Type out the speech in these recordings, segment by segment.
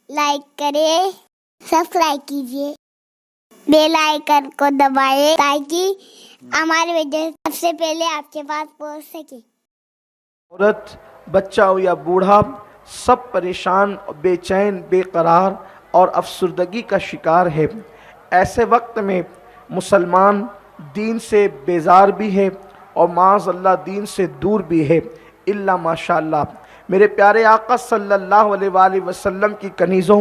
Like کریں، subscribe کیجیے، bell icon کو دبائیں تاکہ ہماری ویڈیو سب سے پہلے آپ کے پاس پہنچ سکے۔ عورت، بچہ ہو یا بوڑھا، سب پریشان، بے چین، بے قرار اور افسردگی کا شکار ہے۔ ایسے وقت میں مسلمان دین سے بیزار بھی ہے اور معاذ اللہ دین سے دور بھی ہے، الا ماشاءاللہ۔ میرے پیارے آقا صلی اللہ علیہ وآلہ وسلم کی کنیزوں،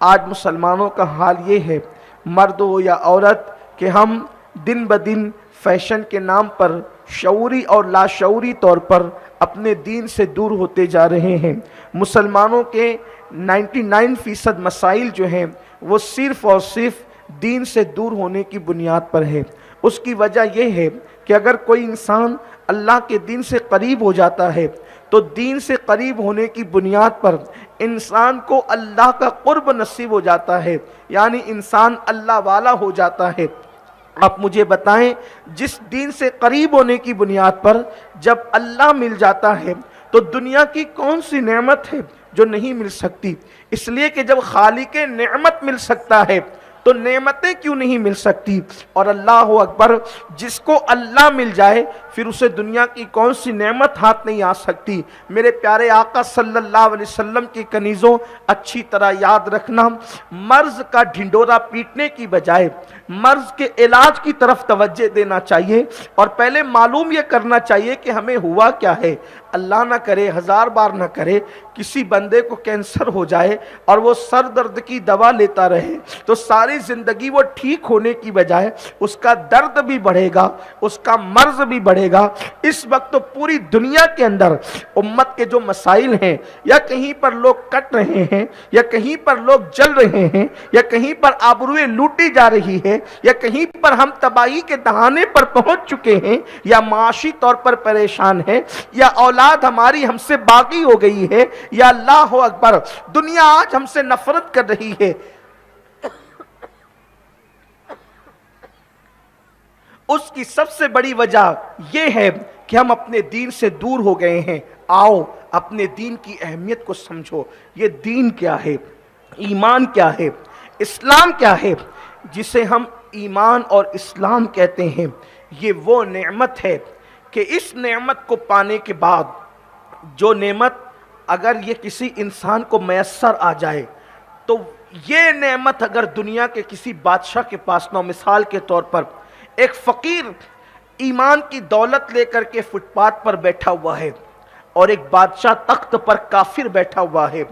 آج مسلمانوں کا حال یہ ہے، مرد ہو یا عورت، کہ ہم دن بدن فیشن کے نام پر شعوری اور لاشعوری طور پر اپنے دین سے دور ہوتے جا رہے ہیں۔ مسلمانوں کے 99% مسائل جو ہیں وہ صرف اور صرف دین سے دور ہونے کی بنیاد پر ہے۔ اس کی وجہ یہ ہے کہ اگر کوئی انسان اللہ کے دین سے قریب ہو جاتا ہے تو دین سے قریب ہونے کی بنیاد پر انسان کو اللہ کا قرب نصیب ہو جاتا ہے، یعنی انسان اللہ والا ہو جاتا ہے۔ آپ مجھے بتائیں، جس دین سے قریب ہونے کی بنیاد پر جب اللہ مل جاتا ہے تو دنیا کی کون سی نعمت ہے جو نہیں مل سکتی؟ اس لیے کہ جب خالق نعمت مل سکتا ہے تو نعمتیں کیوں نہیں مل سکتی؟ اور اللہ اکبر، جس کو اللہ مل جائے پھر اسے دنیا کی کون سی نعمت ہاتھ نہیں آ سکتی۔ میرے پیارے آقا صلی اللہ علیہ وسلم کی کنیزوں، اچھی طرح یاد رکھنا، مرض کا ڈھنڈورا پیٹنے کی بجائے مرض کے علاج کی طرف توجہ دینا چاہیے، اور پہلے معلوم یہ کرنا چاہیے کہ ہمیں ہوا کیا ہے۔ اللہ نہ کرے، ہزار بار نہ کرے، کسی بندے کو کینسر ہو جائے اور وہ سر درد کی دوا لیتا رہے تو ساری زندگی وہ ٹھیک ہونے کی بجائے اس کا درد بھی بڑھے گا، اس کا مرض بھی بڑھے گا۔ اس وقت تو پوری دنیا کے اندر امت کے جو مسائل ہیں، یا کہیں پر لوگ کٹ رہے ہیں، یا کہیں پر لوگ جل رہے ہیں، یا کہیں پر آبروئیں لوٹی جا رہی ہے، یا کہیں پر ہم تباہی کے دہانے پر پہنچ چکے ہیں، یا معاشی طور پر پریشان ہیں، یا اولاد ہماری ہم سے باغی ہو گئی ہے، یا اللہ اکبر دنیا آج ہم سے نفرت کر رہی ہے۔ اس کی سب سے بڑی وجہ یہ ہے کہ ہم اپنے دین سے دور ہو گئے ہیں۔ آؤ اپنے دین کی اہمیت کو سمجھو۔ یہ دین کیا ہے؟ ایمان کیا ہے؟ اسلام کیا ہے؟ جسے ہم ایمان اور اسلام کہتے ہیں، یہ وہ نعمت ہے کہ اس نعمت کو پانے کے بعد، جو نعمت اگر یہ کسی انسان کو میسر آ جائے تو یہ نعمت اگر دنیا کے کسی بادشاہ کے پاس نہ، مثال کے طور پر ایک فقیر ایمان کی دولت لے کر کے فٹ پاتھ پر بیٹھا ہوا ہے اور ایک بادشاہ تخت پر کافر بیٹھا ہوا ہے،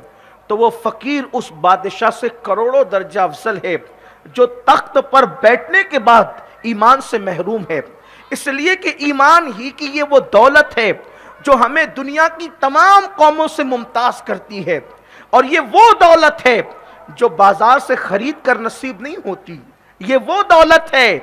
تو وہ فقیر اس بادشاہ سے کروڑوں درجہ افضل ہے جو تخت پر بیٹھنے کے بعد ایمان سے محروم ہے۔ اس لیے کہ ایمان ہی کی یہ وہ دولت ہے جو ہمیں دنیا کی تمام قوموں سے ممتاز کرتی ہے، اور یہ وہ دولت ہے جو بازار سے خرید کر نصیب نہیں ہوتی، یہ وہ دولت ہے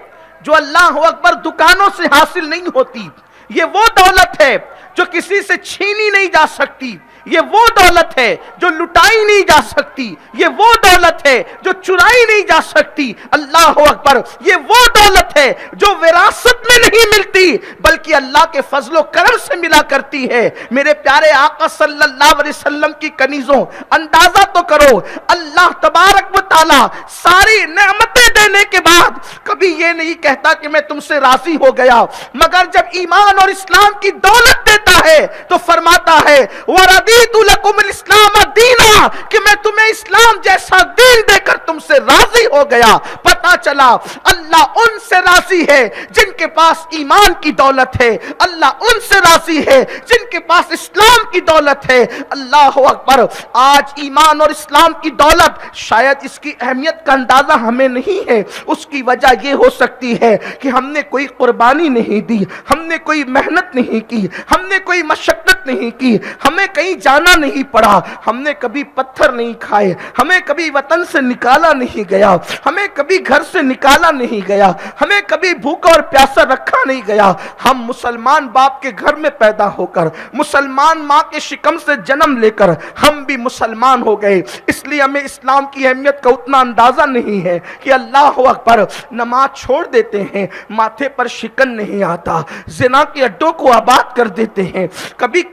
جو اللہ اکبر دکانوں سے حاصل نہیں ہوتی، یہ وہ دولت ہے جو کسی سے چھینی نہیں جا سکتی، یہ وہ دولت ہے جو لٹائی نہیں جا سکتی، یہ وہ دولت ہے جو چرائی نہیں جا سکتی۔ اللہ اکبر، یہ وہ دولت ہے جو وراثت میں نہیں ملتی بلکہ اللہ کے فضل و کرم سے ملا کرتی ہے۔ میرے پیارے آقا صلی اللہ علیہ وسلم کی کنیزوں، اندازہ تو کرو، اللہ تبارک و تعالی ساری نعمتیں دینے کے بعد کبھی یہ نہیں کہتا کہ میں تم سے راضی ہو گیا، مگر جب ایمان اور اسلام کی دولت دیتا ہے تو فرماتا ہے وَرَضِيتُ لَكُمُ الْإِسْلَامَ دِينًا، کہ میں تمہیں اسلام جیسا دین دے کر تم سے راضی ہو گیا۔ پتا چلا اللہ ان سے راضی ہے جن کے پاس ایمان کی دولت ہے، اللہ ان سے راضی ہے جن کے پاس اسلام کی دولت ہے۔ اللہ اکبر، آج ایمان اور اسلام کی دولت شاید اس کی اہمیت کا اندازہ ہمیں نہیں ہے۔ اس کی وجہ یہ ہو سکتی ہے کہ ہم نے کوئی قربانی نہیں دی، ہم نے کوئی محنت نہیں کی، ہم نے کوئی مشقت نہیں کی، ہمیں کہیں جانا نہیں پڑا، ہم نے کبھی پتھر نہیں کھائے، ہمیں کبھی وطن سے نکالا نہیں گیا، ہمیں کبھی گھر سے نکالا نہیں گیا، ہمیں کبھی بھوکا اور پیاسا رکھا نہیں گیا۔ ہم مسلمان باپ کے گھر میں پیدا ہو کر، مسلمان ماں کے شکم سے جنم لے کر ہم بھی مسلمان ہو گئے، اس لیے ہمیں اسلام کی اہمیت کا اتنا اندازہ نہیں ہے کہ اللہ اکبر نماز چھوڑ دیتے ہیں، ماتھے پر شکن نہیں آتا، زنا کے اڈوں کو آباد کر دیتے ہیں، کبھی